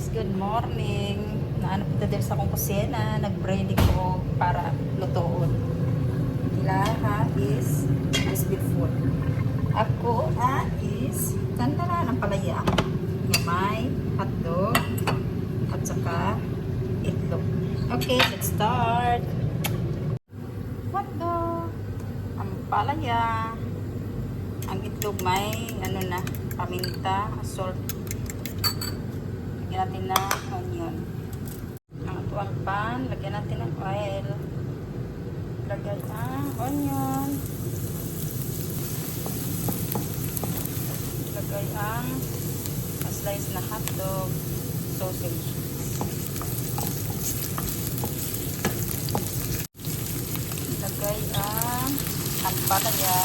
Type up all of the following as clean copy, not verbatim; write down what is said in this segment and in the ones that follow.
guys, good morning. Naano po din sa akong kusina, nag-ready ko para lutoon. Ilaha is beef food. Ako is tantara ng palaya. May hotdog at saka itlog. Okay, let's start. Hotdog, ang palaya, ang itlog may ano na, paminta, salt. Lagyan natin ng onion. Ang atuang pan, lagyan natin ng oil. Lagyan ang onion. Lagay ang slice na hotdog, sausage. Lagay ang palaya.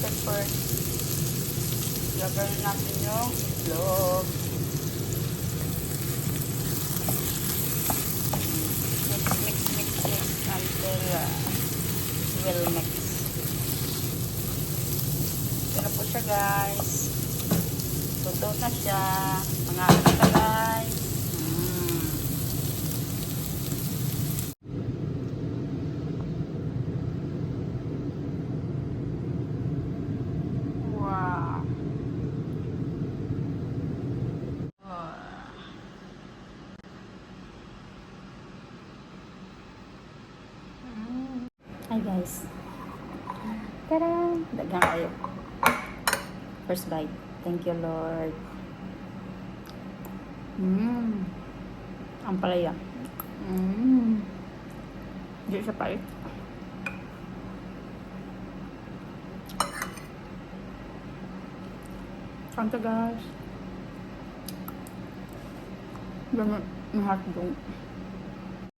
Pepper. Lagay natin yung itlog. Mix until well mix. Ito na po siya guys. Luto na siya. Mga kata guys. Wow. Hi guys. Tara! Dagang kayo. First bite. Thank you Lord. Ang palaya. Hindi siya pait. Kanta guys. Ganun yung hotdog.